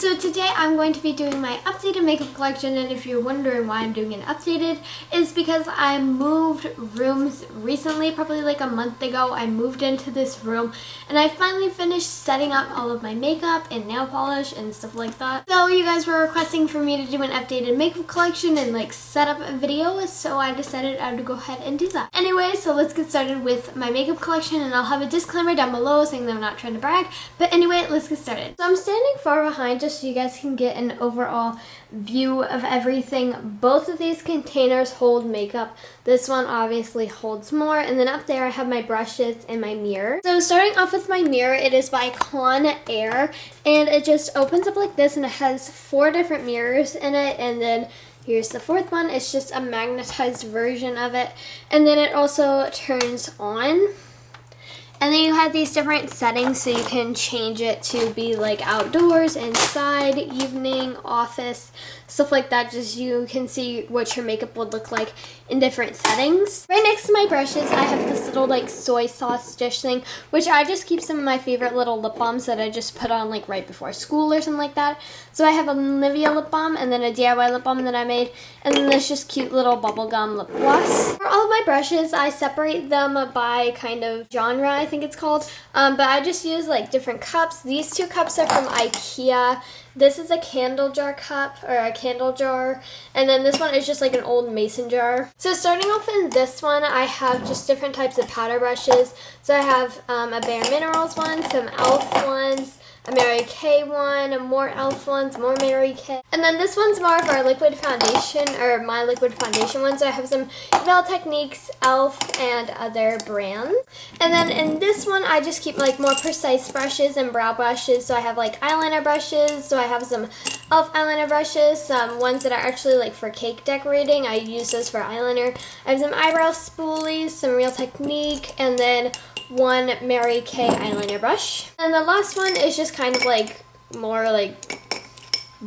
So today I'm going to be doing my updated makeup collection, and if you're wondering why I'm doing an updated, it's because I moved rooms recently, probably like a month ago. I moved into this room and I finally finished setting up all of my makeup and nail polish and stuff like that. So you guys were requesting for me to do an updated makeup collection and like set up a video, so I decided I would go ahead and do that. Anyway, so let's get started with my makeup collection, and I'll have a disclaimer down below saying that I'm not trying to brag, but anyway, let's get started. So I'm standing far behind just so you guys can get an overall view of everything. Both of these containers hold makeup. This one obviously holds more, and then up there I have my brushes and my mirror. So starting off with my mirror, it is by Air, and it just opens up like this, and it has 4 different mirrors in it, and then here's the 4th one. It's just a magnetized version of it, and then it also turns on. And then you have these different settings, so you can change it to be like outdoors, inside, evening, office, stuff like that. Just you can see what your makeup would look like in different settings. Right next to my brushes, I have this little like soy sauce dish thing, which I just keep some of my favorite little lip balms that I just put on like right before school or something like that. So I have a Nivea lip balm and then a DIY lip balm that I made, and then this just cute little bubblegum lip gloss. For all of my brushes, I separate them by kind of genre, I think it's called, but I just use like different cups. These 2 cups are from IKEA. This is a candle jar cup, or a candle jar, and then this one is just like an old mason jar. So starting off in this one, I have just different types of powder brushes. So I have a Bare Minerals one, some e.l.f. ones, a Mary Kay one, more e.l.f. ones, more Mary Kay. And then this one's more of our liquid foundation, or my liquid foundation one. So I have some Veil Techniques, e.l.f. and other brands. And then in this one, I just keep like more precise brushes and brow brushes. So I have like eyeliner brushes. So I have some e.l.f. eyeliner brushes, some ones that are actually like for cake decorating. I use those for eyeliner. I have some eyebrow spoolies, some Real Technique, and then one Mary Kay eyeliner brush. And the last one is just kind of like more like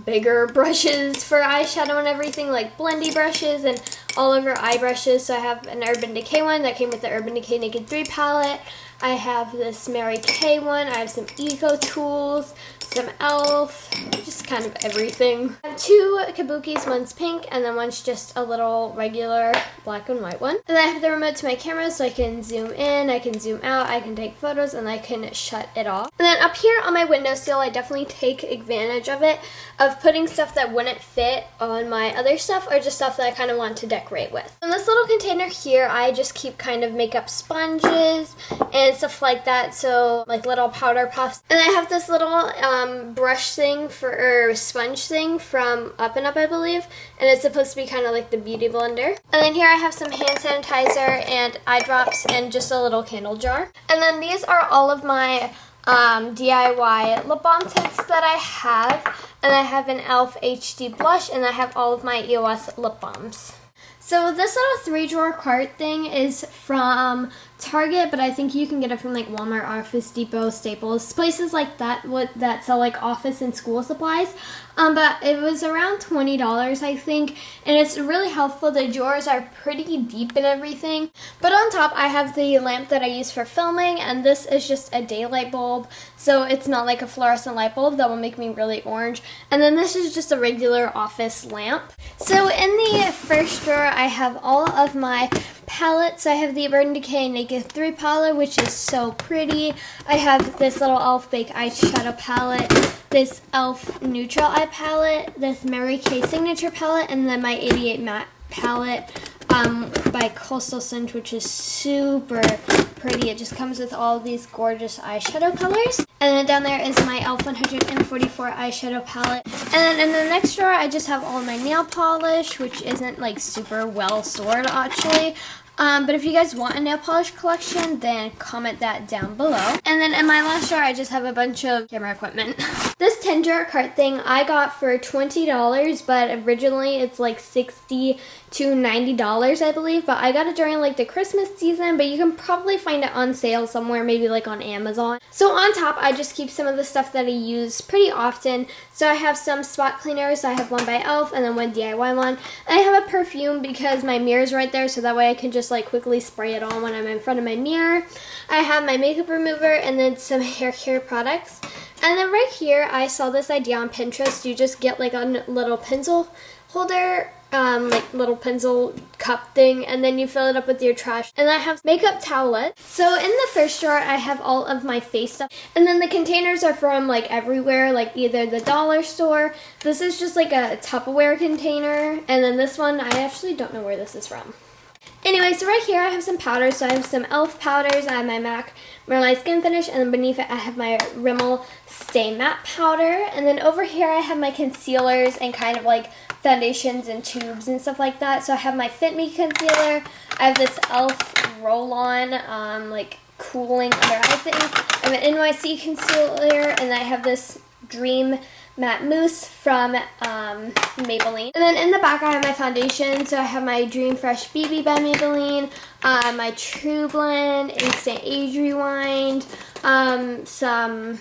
bigger brushes for eyeshadow and everything, like blendy brushes and all over eye brushes. So I have an Urban Decay one that came with the Urban Decay Naked 3 palette. I have this Mary Kay one. I have some Eco Tools, some e.l.f., just kind of everything. I have 2 kabukis, one's pink and then one's just a little regular black and white one. And then I have the remote to my camera, so I can zoom in, I can zoom out, I can take photos, and I can shut it off. And then up here on my windowsill, I definitely take advantage of it, of putting stuff that wouldn't fit on my other stuff, or just stuff that I kind of want to decorate with. In this little container here, I just keep kind of makeup sponges and stuff like that, so like little powder puffs. And I have this little brush thing or sponge thing from Up and Up, I believe, and it's supposed to be kind of like the beauty blender. And then here I have some hand sanitizer and eye drops and just a little candle jar. And then these are all of my DIY lip balm tips that I have, and I have an e.l.f. HD blush, and I have all of my EOS lip balms. So this little 3-drawer cart thing is from Target, but I think you can get it from like Walmart, Office Depot, Staples, places like that that sell like office and school supplies. But it was around $20, I think, and it's really helpful. The drawers are pretty deep and everything. But on top, I have the lamp that I use for filming, and this is just a daylight bulb, so it's not like a fluorescent light bulb that will make me really orange. And then this is just a regular office lamp. So in the first drawer, I have all of my palettes. I have the Urban Decay Naked 3 palette, which is so pretty. I have this little e.l.f. Bake eyeshadow palette, this e.l.f. Neutral Eye palette, this Mary Kay Signature palette, and then my 88 Matte palette by Coastal Cinch, which is super pretty. It just comes with all these gorgeous eyeshadow colors. And then down there is my e.l.f. 144 eyeshadow palette. And then in the next drawer, I just have all my nail polish, which isn't like super well stored actually. But if you guys want a nail polish collection, then comment that down below. And then in my last drawer, I just have a bunch of camera equipment. This 10-drawer cart thing I got for $20, but originally it's like $60 to $90, I believe. But I got it during like the Christmas season, but you can probably find it on sale somewhere, maybe like on Amazon. So on top, I just keep some of the stuff that I use pretty often. So I have some spot cleaners. I have one by e.l.f. and then one DIY one. And I have a perfume because my mirror's right there, so that way I can just just like quickly spray it on when I'm in front of my mirror. I have my makeup remover and then some hair care products. And then right here, I saw this idea on Pinterest. You just get like a little pencil holder, like little pencil cup thing, and then you fill it up with your trash. And I have makeup towelette. So in the first drawer, I have all of my face stuff. And then the containers are from like everywhere, like either the dollar store. This is just like a Tupperware container. And then this one, I actually don't know where this is from. Anyway, so right here I have some powders. So I have some e.l.f. powders. I have my MAC Merlite Skin Finish, and then beneath it I have my Rimmel Stay Matte powder. And then over here I have my concealers and kind of like foundations and tubes and stuff like that. So I have my Fit Me concealer. I have this e.l.f. roll-on like cooling under eye thing. I have an NYC concealer, and I have this Dream Matte Mousse from Maybelline. And then in the back I have my foundation. So I have my Dream Fresh BB by Maybelline, my True Blend, Instant Age Rewind, some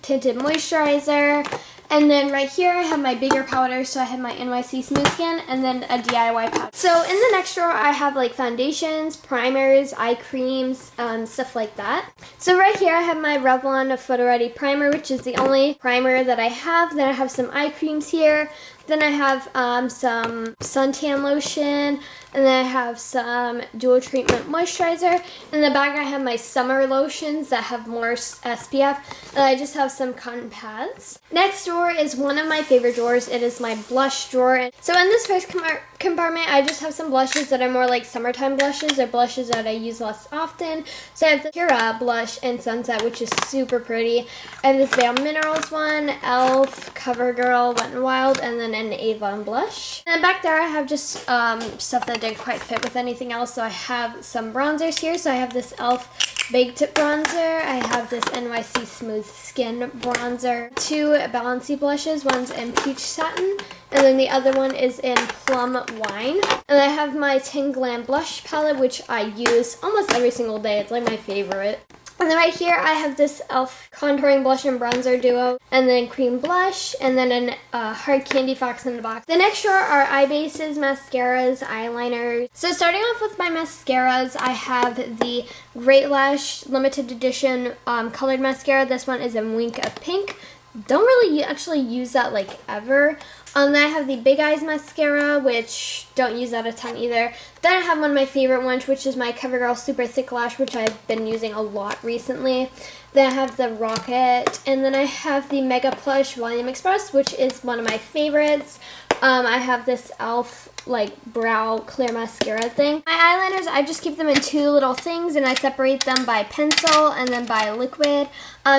tinted moisturizer. And then right here I have my bigger powder, so I have my NYC Smooth Skin, and then a DIY powder. So in the next drawer I have like foundations, primers, eye creams, stuff like that. So right here I have my Revlon Photo Ready Primer, which is the only primer that I have. Then I have some eye creams here. Then I have some suntan lotion, and then I have some dual treatment moisturizer. In the back I have my summer lotions that have more SPF, and I just have some cotton pads. Next drawer is one of my favorite drawers. It is my blush drawer. So in this first compartment I just have some blushes that are more like summertime blushes, or blushes that I use less often. So I have the Pura blush in Sunset, which is super pretty. I have this Bare Minerals one, e.l.f., CoverGirl, Wet n Wild, and then an Avon blush. And then back there I have just stuff that didn't quite fit with anything else. So I have some bronzers here. So I have this e.l.f. Baked Bronzer. I have this NYC Smooth Skin Bronzer. Two Balenci blushes. One's in Peach Satin, and then the other one is in Plum Wine. And I have my Tin Glam Blush palette, which I use almost every single day. It's like my favorite. And then right here I have this e.l.f. contouring blush and bronzer duo, and then cream blush, and then a hard candy fox in the box. The next drawer are eye bases, mascaras, eyeliners. So starting off with my mascaras, I have the Great Lash limited edition colored mascara. This one is in Wink of Pink. Don't really actually use that like ever. Then I have the Big Eyes mascara, which don't use that a ton either. Then I have one of my favorite ones, which is my CoverGirl Super Thick Lash, which I've been using a lot recently. Then I have the Rocket, and then I have the Mega Plush Volume Express, which is one of my favorites. I have this e.l.f. like brow clear mascara thing. My eyeliners, I just keep them in two little things, and I separate them by pencil and then by liquid.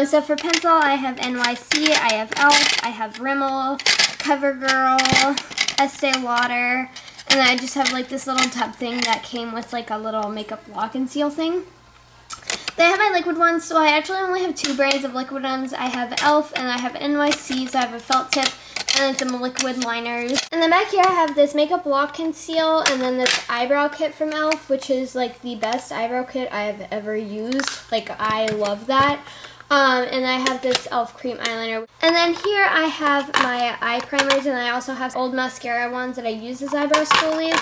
So for pencil, I have NYC, I have e.l.f., I have Rimmel, CoverGirl, Estee Lauder, and then I just have like this little tub thing that came with like a little makeup lock and seal thing. Then I have my liquid ones, so I actually only have two brands of liquid ones. I have e.l.f. and I have NYC, so I have a felt tip and then some liquid liners. And then back here I have this makeup lock conceal, and then this eyebrow kit from e.l.f., which is like the best eyebrow kit I have ever used. Like, I love that. And I have this e.l.f. cream eyeliner. And then here I have my eye primers, and I also have old mascara ones that I use as eyebrow spoolies.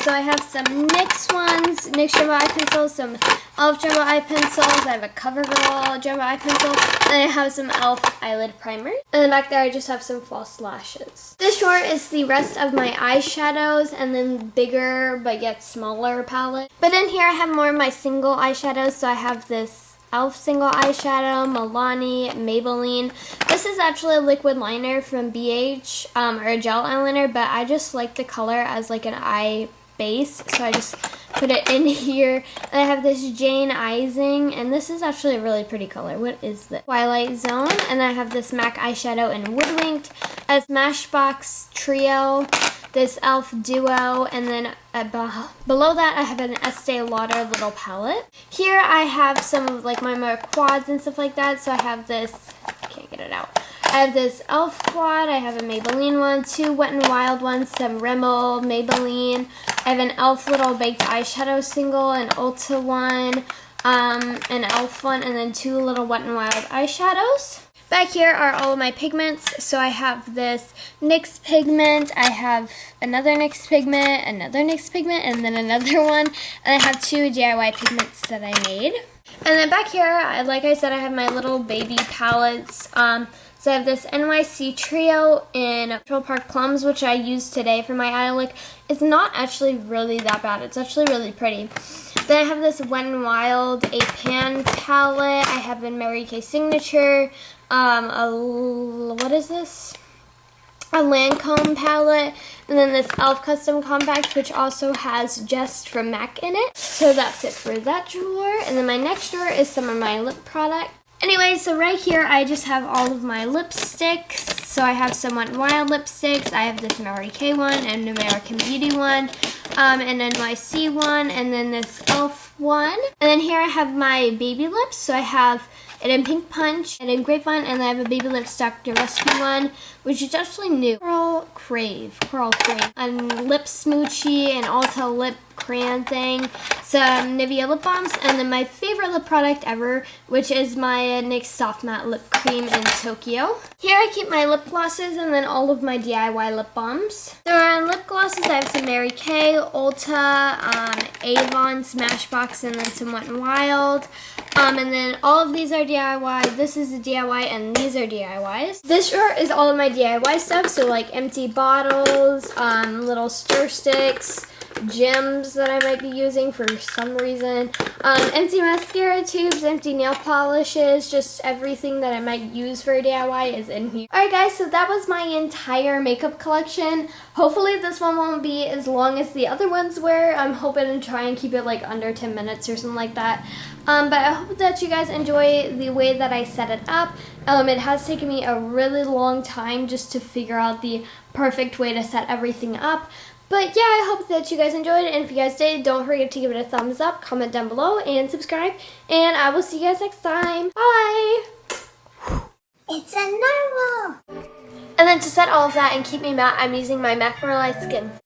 So I have some NYX ones, NYX Jumbo Eye Pencils, some e.l.f. Jumbo Eye Pencils, I have a CoverGirl Jumbo Eye Pencil, and I have some e.l.f. eyelid primer. And then back there I just have some false lashes. This drawer is the rest of my eyeshadows, and then bigger but yet smaller palette. But in here I have more of my single eyeshadows, so I have this e.l.f. single eyeshadow, Milani, Maybelline. This is actually a liquid liner from BH, or a gel eyeliner, but I just like the color as like an eye base, so I just put it in here. And I have this Jane Ising, and this is actually a really pretty color. What is this? Twilight Zone. And I have this MAC eyeshadow in Woodwinked, a Smashbox Trio, this e.l.f. Duo, and then below that I have an Estee Lauder little palette. Here I have some of like my more quads and stuff like that. So I have this, can't get it out. I have this e.l.f. quad, I have a Maybelline one, two Wet n Wild ones, some Rimmel, Maybelline. I have an e.l.f. little baked eyeshadow single, an Ulta one, an e.l.f. one, and then two little Wet n Wild eyeshadows. Back here are all of my pigments. So I have this NYX pigment, I have another NYX pigment, another NYX pigment, and then another one. And I have 2 DIY pigments that I made. And then back here, like I said, I have my little baby palettes. So I have this NYC Trio in Central Park Plums, which I used today for my eye look. It's not actually really that bad. It's actually really pretty. Then I have this Wet Wild 8-pan palette. I have a Mary Kay Signature. What is this? A Lancome palette. And then this e.l.f. Custom Compact, which also has Just from MAC in it. So that's it for that drawer. And then my next drawer is some of my lip product. Anyway, so right here I just have all of my lipsticks. So I have some Wet Wild lipsticks. I have this Mary Kay one, and an American Beauty one, an NYC one, and then this e.l.f. one. And then here I have my baby lips. So I have it in Pink Punch and in Grapevine, and then I have a Baby Lips Dr. Rescue one, which is actually new. Coral Crave, and Lip Smoochie and Ulta Lip Crayon thing, some Nivea lip balms, and then my favorite lip product ever, which is my NYX Soft Matte Lip Cream in Tokyo. Here I keep my lip glosses and then all of my DIY lip balms. So on lip glosses, I have some Mary Kay, Ulta, Avon, Smashbox, and then some Wet n Wild. And then all of these are DIY. This is a DIY, and these are DIYs. This drawer is all of my DIY stuff, so like empty bottles, little stir sticks, gems that I might be using for some reason, empty mascara tubes, empty nail polishes, just everything that I might use for a DIY is in here. Alright guys, so that was my entire makeup collection. Hopefully this one won't be as long as the other ones were. I'm hoping to try and keep it like under 10 minutes or something like that. But I hope that you guys enjoy the way that I set it up. It has taken me a really long time just to figure out the perfect way to set everything up. But yeah, I hope that you guys enjoyed it, and if you guys did, don't forget to give it a thumbs up, comment down below, and subscribe, and I will see you guys next time. Bye! It's a normal! And then to set all of that and keep me matte, I'm using my MAC Mineralized Skin.